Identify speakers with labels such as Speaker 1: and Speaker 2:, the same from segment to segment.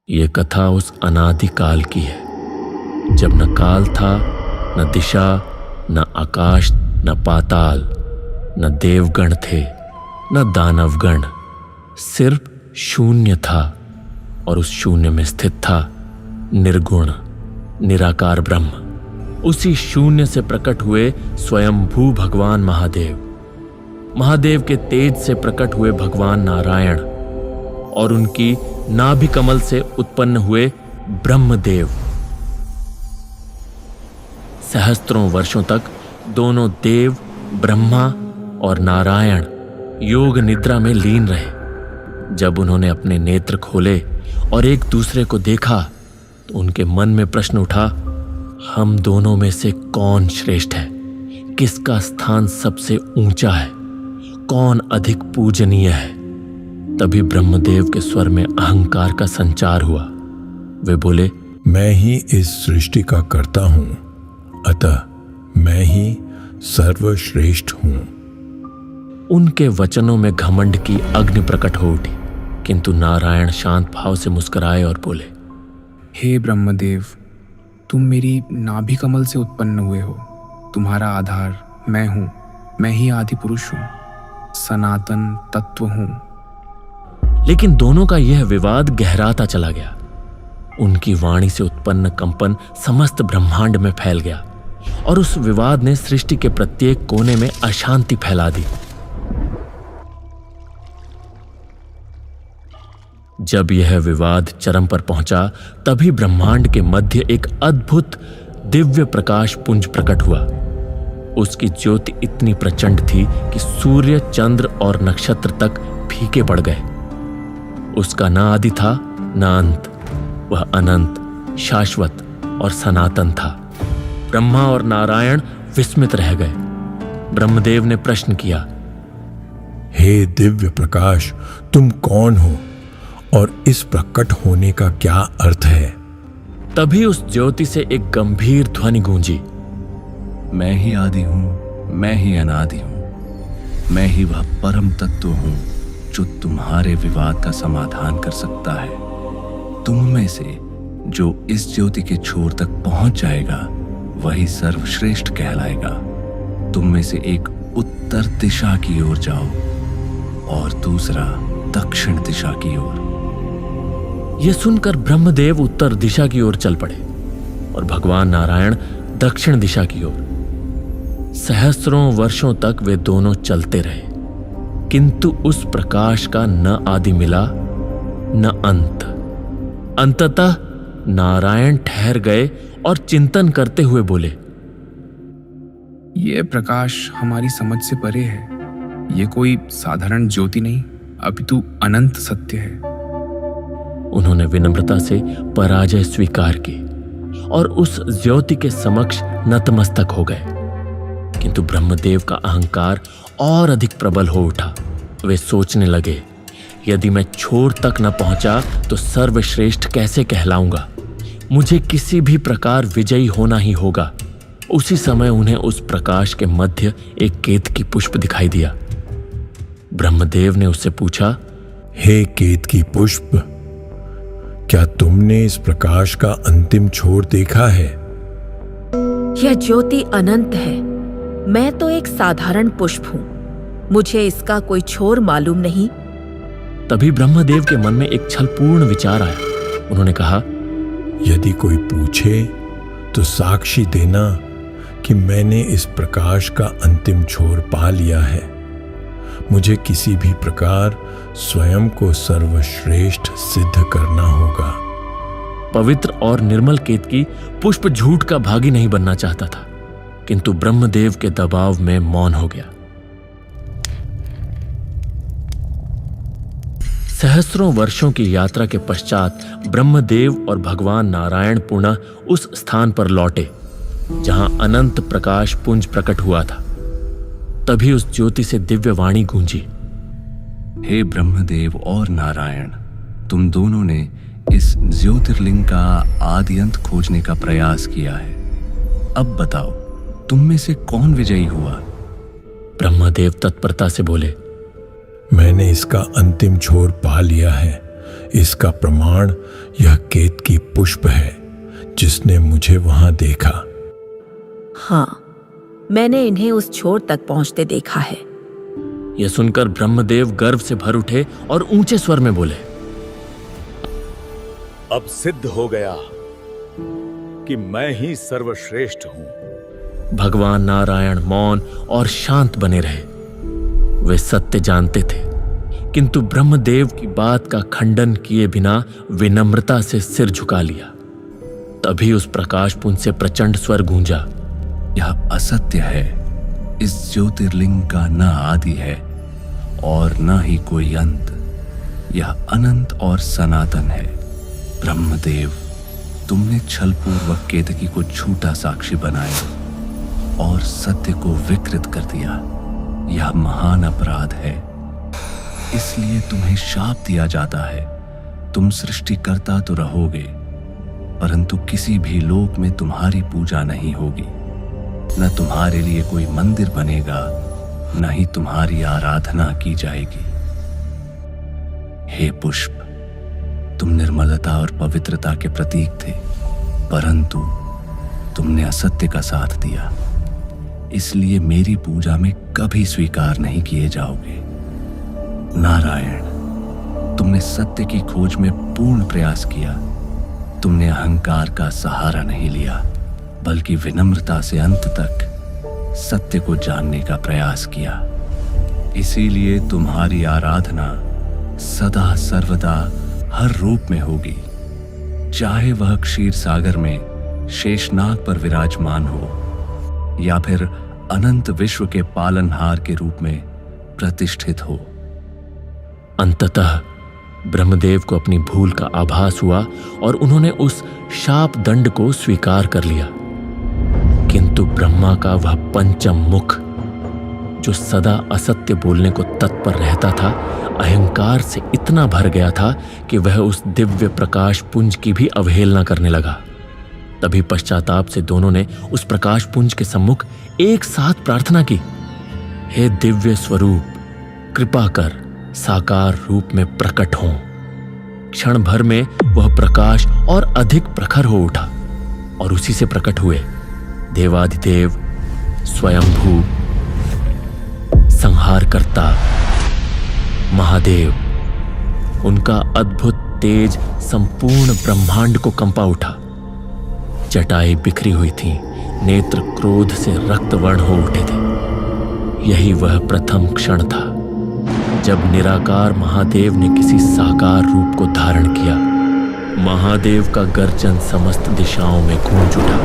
Speaker 1: ये कथा उस अनादि काल की है, जब न काल था, न दिशा, न आकाश, न पाताल, न देवगण थे, न दानवगण। सिर्फ शून्य था, और उस शून्य में स्थित था निर्गुण निराकार ब्रह्म। उसी शून्य से प्रकट हुए स्वयंभू भगवान महादेव, महादेव के तेज से प्रकट हुए भगवान नारायण, और उनकी नाभि कमल से उत्पन्न हुए ब्रह्मदेव। सहस्त्रों वर्षों तक दोनों देव ब्रह्मा और नारायण योग निद्रा में लीन रहे। जब उन्होंने अपने नेत्र खोले और एक दूसरे को देखा तो उनके मन में प्रश्न उठा, हम दोनों में से कौन श्रेष्ठ है? किसका स्थान सबसे ऊंचा है? कौन अधिक पूजनीय है? तभी ब्रह्मदेव के स्वर में अहंकार का संचार हुआ। वे बोले,
Speaker 2: मैं ही इस सृष्टि का कर्ता हूं, अतः मैं ही सर्वश्रेष्ठ हूं।
Speaker 1: उनके वचनों में घमंड की अग्नि प्रकट हो उठी, किंतु नारायण शांत भाव से मुस्कुराए और बोले,
Speaker 3: हे ब्रह्मदेव, तुम मेरी नाभि कमल से उत्पन्न हुए हो। तुम्हारा आधार मैं हूं, मैं ही आदि पुरुष हूं, सनातन तत्व हूं।
Speaker 1: लेकिन दोनों का यह विवाद गहराता चला गया। उनकी वाणी से उत्पन्न कंपन समस्त ब्रह्मांड में फैल गया, और उस विवाद ने सृष्टि के प्रत्येक कोने में अशांति फैला दी। जब यह विवाद चरम पर पहुंचा, तभी ब्रह्मांड के मध्य एक अद्भुत दिव्य प्रकाश पुंज प्रकट हुआ। उसकी ज्योति इतनी प्रचंड थी कि सूर्य, चंद्र और नक्षत्र तक फीके पड़ गए। उसका न आदि था न अंत, वह अनंत, शाश्वत और सनातन था। ब्रह्मा और नारायण विस्मित रह गए। ब्रह्मदेव ने प्रश्न किया,
Speaker 2: हे दिव्य प्रकाश, तुम कौन हो और इस प्रकट होने का क्या अर्थ है?
Speaker 1: तभी उस ज्योति से एक गंभीर ध्वनि गूंजी,
Speaker 4: मैं ही आदि हूं, मैं ही अनादि हूं, मैं ही वह परम तत्व हूं जो तुम्हारे विवाद का समाधान कर सकता है। तुम में से जो इस ज्योति के छोर तक पहुंच जाएगा वही सर्वश्रेष्ठ कहलाएगा। तुम में से एक उत्तर दिशा की ओर जाओ और दूसरा दक्षिण दिशा की ओर।
Speaker 1: यह सुनकर ब्रह्मदेव उत्तर दिशा की ओर चल पड़े और भगवान नारायण दक्षिण दिशा की ओर। सहस्त्रों वर्षों तक वे दोनों चलते रहे, किंतु उस प्रकाश का न आदि मिला न अंत। अंततः नारायण ठहर गए और चिंतन करते हुए बोले,
Speaker 3: यह प्रकाश हमारी समझ से परे है। यह कोई साधारण ज्योति नहीं, अपितु अनंत सत्य है।
Speaker 1: उन्होंने विनम्रता से पराजय स्वीकार की और उस ज्योति के समक्ष नतमस्तक हो गए। किंतु ब्रह्मदेव का अहंकार और अधिक प्रबल हो उठा। वे सोचने लगे, यदि मैं छोर तक न पहुंचा तो सर्वश्रेष्ठ कैसे कहलाऊंगा? मुझे किसी भी प्रकार विजयी होना ही होगा। उसी समय उन्हें उस प्रकाश के मध्य एक केतकी पुष्प दिखाई दिया। ब्रह्मदेव ने उससे पूछा,
Speaker 2: हे केतकी पुष्प, क्या तुमने इस प्रकाश का अंतिम छोर देखा है?
Speaker 5: यह ज्योति अनंत है। मैं तो एक साधारण पुष्प हूं, मुझे इसका कोई छोर मालूम नहीं।
Speaker 1: तभी ब्रह्मदेव के मन में एक छलपूर्ण विचार आया। उन्होंने कहा,
Speaker 2: यदि कोई पूछे तो साक्षी देना कि मैंने इस प्रकाश का अंतिम छोर पा लिया है। मुझे किसी भी प्रकार स्वयं को सर्वश्रेष्ठ सिद्ध करना होगा।
Speaker 1: पवित्र और निर्मल केतकी पुष्प झूठ का भागी नहीं बनना चाहता था, किंतु ब्रह्मदेव के दबाव में मौन हो गया। सहस्त्रों वर्षों की यात्रा के पश्चात ब्रह्मदेव और भगवान नारायण पुनः उस स्थान पर लौटे जहां अनंत प्रकाश पुंज प्रकट हुआ था। तभी उस ज्योति से दिव्य वाणी गूंजी,
Speaker 4: हे ब्रह्मदेव और नारायण, तुम दोनों ने इस ज्योतिर्लिंग का आदि अंत खोजने का प्रयास किया है। अब बताओ, तुम में से कौन विजयी हुआ?
Speaker 1: ब्रह्मदेव तत्परता से बोले,
Speaker 2: मैंने इसका अंतिम छोर पा लिया है। इसका प्रमाण यह केतकी पुष्प है जिसने मुझे वहां देखा।
Speaker 5: हाँ, मैंने इन्हें उस छोर तक पहुंचते देखा है।
Speaker 1: यह सुनकर ब्रह्मदेव गर्व से भर उठे और ऊंचे स्वर में बोले,
Speaker 6: अब सिद्ध हो गया कि मैं ही सर्वश्रेष्ठ हूं।
Speaker 1: भगवान नारायण मौन और शांत बने रहे। वे सत्य जानते थे, किंतु ब्रह्मदेव की बात का खंडन किए बिना विनम्रता से सिर झुका लिया। तभी उस प्रकाशपुंज से प्रचंड स्वर गूंजा,
Speaker 4: यह असत्य है। इस ज्योतिर्लिंग का न आदि है और न ही कोई अंत। यह अनंत और सनातन है। ब्रह्मदेव, तुमने छलपूर्वक केतकी को झूठा साक्षी बनाया और सत्य को विकृत कर दिया। यह महान अपराध है, इसलिए तुम्हें शाप दिया जाता है। तुम सृष्टिकर्ता तो रहोगे, परंतु किसी भी लोक में तुम्हारी पूजा नहीं होगी। न तुम्हारे लिए कोई मंदिर बनेगा, न ही तुम्हारी आराधना की जाएगी। हे पुष्प, तुम निर्मलता और पवित्रता के प्रतीक थे, परंतु तुमने असत्य का साथ दिया, इसलिए मेरी पूजा में कभी स्वीकार नहीं किए जाओगे। नारायण, तुमने सत्य की खोज में पूर्ण प्रयास किया। तुमने अहंकार का सहारा नहीं लिया, बल्कि विनम्रता से अंत तक सत्य को जानने का प्रयास किया। इसीलिए तुम्हारी आराधना सदा सर्वदा हर रूप में होगी, चाहे वह क्षीर सागर में शेषनाग पर विराजमान हो या फिर अनंत विश्व के पालनहार के रूप में प्रतिष्ठित हो।
Speaker 1: अंततः ब्रह्मदेव को अपनी भूल का आभास हुआ और उन्होंने उस शाप दंड को स्वीकार कर लिया। किंतु ब्रह्मा का वह पंचम मुख, जो सदा असत्य बोलने को तत्पर रहता था, अहंकार से इतना भर गया था कि वह उस दिव्य प्रकाश पुंज की भी अवहेलना करने लगा। तभी पश्चाताप से दोनों ने उस प्रकाश पुंज के सम्मुख एक साथ प्रार्थना की, हे दिव्य स्वरूप, कृपा कर साकार रूप में प्रकट हो। क्षण भर में वह प्रकाश और अधिक प्रखर हो उठा और उसी से प्रकट हुए देवाधिदेव, स्वयंभू, संहारकर्ता महादेव। उनका अद्भुत तेज संपूर्ण ब्रह्मांड को कंपा उठा। जटाएं बिखरी हुई थीं, नेत्र क्रोध से रक्तवर्ण हो उठे थे। यही वह प्रथम क्षण था जब निराकार महादेव ने किसी साकार रूप को धारण किया। महादेव का गर्जन समस्त दिशाओं में गूंज उठा।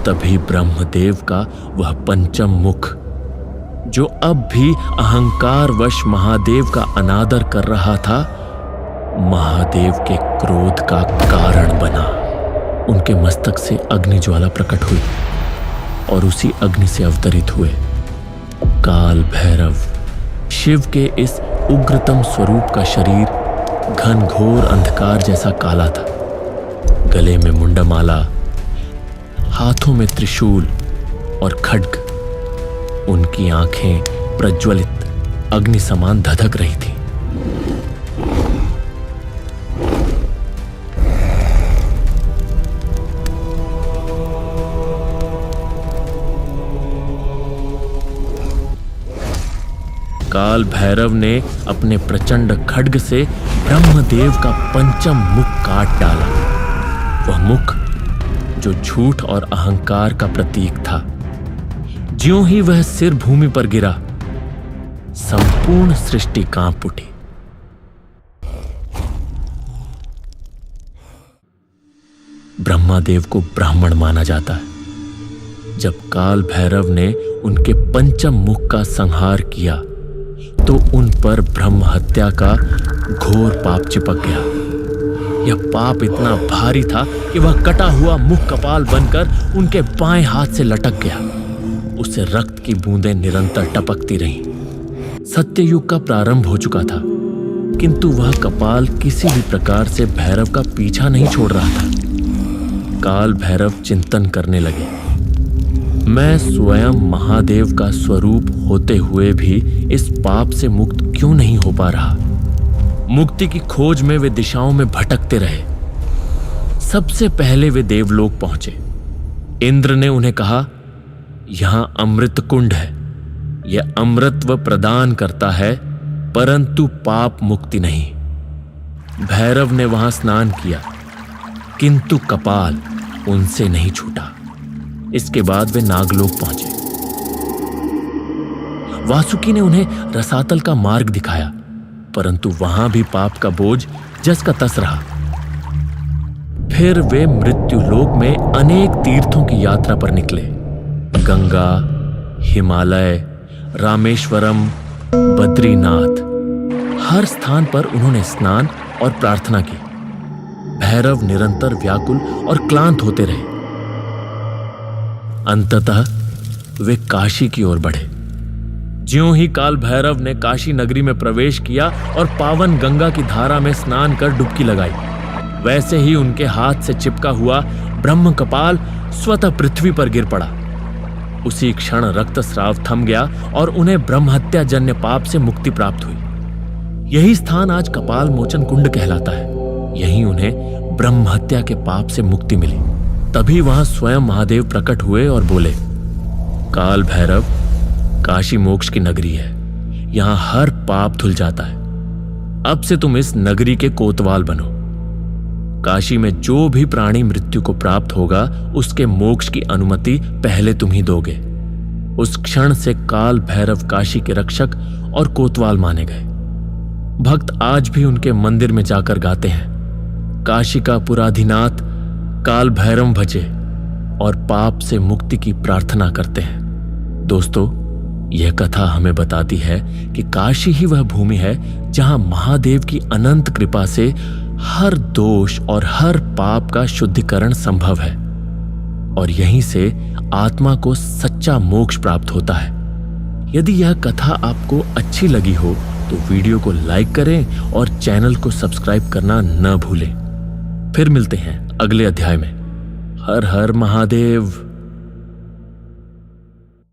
Speaker 1: तभी ब्रह्मदेव का वह पंचम मुख, जो अब भी अहंकारवश महादेव का अनादर कर रहा था, महादेव के क्रोध का कारण बना। उनके मस्तक से अग्नि ज्वाला प्रकट हुई और उसी अग्नि से अवतरित हुए काल भैरव। शिव के इस उग्रतम स्वरूप का शरीर घनघोर अंधकार जैसा काला था। गले में मुंडमाला, हाथों में त्रिशूल और खड्ग। उनकी आंखें प्रज्वलित अग्नि समान धधक रही थी। काल भैरव ने अपने प्रचंड खड्ग से ब्रह्मदेव का पंचम मुख काट डाला। वह मुख जो झूठ और अहंकार का प्रतीक था। ज्यों ही वह सिर भूमि पर गिरा, संपूर्ण सृष्टि कांप उठी। ब्रह्मादेव को ब्राह्मण माना जाता है। जब काल भैरव ने उनके पंचम मुख का संहार किया तो उन पर ब्रह्म हत्या का घोर पाप चिपक गया। यह पाप इतना भारी था कि वह कटा हुआ मुख कपाल बनकर उनके बाएं हाथ से लटक गया। उससे रक्त की बूंदें निरंतर टपकती रहीं। सत्ययुग का प्रारंभ हो चुका था, किंतु वह कपाल किसी भी प्रकार से भैरव का पीछा नहीं छोड़ रहा था। काल भैरव चिंतन करने लगे, मैं स्वयं महादेव का स्वरूप होते हुए भी इस पाप से मुक्त क्यों नहीं हो पा रहा। मुक्ति की खोज में वे दिशाओं में भटकते रहे। सबसे पहले वे देवलोक पहुंचे। इंद्र ने उन्हें कहा, यहां अमृत कुंड है, यह अमृतत्व प्रदान करता है परंतु पाप मुक्ति नहीं। भैरव ने वहां स्नान किया किंतु कपाल उनसे नहीं छूटा। इसके बाद वे नागलोक पहुंचे। वासुकी ने उन्हें रसातल का मार्ग दिखाया, परंतु वहां भी पाप का बोझ जस का तस रहा। फिर वे मृत्युलोक में अनेक तीर्थों की यात्रा पर निकले। गंगा, हिमालय, रामेश्वरम, बद्रीनाथ, हर स्थान पर उन्होंने स्नान और प्रार्थना की। भैरव निरंतर व्याकुल और क्लांत होते रहे। अंततः वे काशी की ओर बढ़े। ज्यों ही काल भैरव ने काशी नगरी में प्रवेश किया और पावन गंगा की धारा में स्नान कर डुबकी लगाई, वैसे ही उनके हाथ से चिपका हुआ ब्रह्म कपाल स्वतः पृथ्वी पर गिर पड़ा। उसी क्षण रक्तस्राव थम गया और उन्हें ब्रह्महत्या जन्य पाप से मुक्ति प्राप्त हुई। यही स्थान आज कपाल मोचन कुंड कहलाता है। यहीं उन्हें ब्रह्महत्या के पाप से मुक्ति मिली। तभी वहां स्वयं महादेव प्रकट हुए और बोले, काल भैरव, काशी मोक्ष की नगरी है, यहां हर पाप धुल जाता है। अब से तुम इस नगरी के कोतवाल बनो। काशी में जो भी प्राणी मृत्यु को प्राप्त होगा उसके मोक्ष की अनुमति पहले तुम ही दोगे। उस क्षण से काल भैरव काशी के रक्षक और कोतवाल माने गए। भक्त आज भी उनके मंदिर में जाकर गाते हैं, काशी का पुराधिनाथ काल भैरव भजे, और पाप से मुक्ति की प्रार्थना करते हैं। दोस्तों, यह कथा हमें बताती है कि काशी ही वह भूमि है जहां महादेव की अनंत कृपा से हर दोष और हर पाप का शुद्धिकरण संभव है, और यहीं से आत्मा को सच्चा मोक्ष प्राप्त होता है। यदि यह कथा आपको अच्छी लगी हो तो वीडियो को लाइक करें और चैनल को सब्सक्राइब करना न भूलें। फिर मिलते हैं अगले अध्याय में। हर हर महादेव।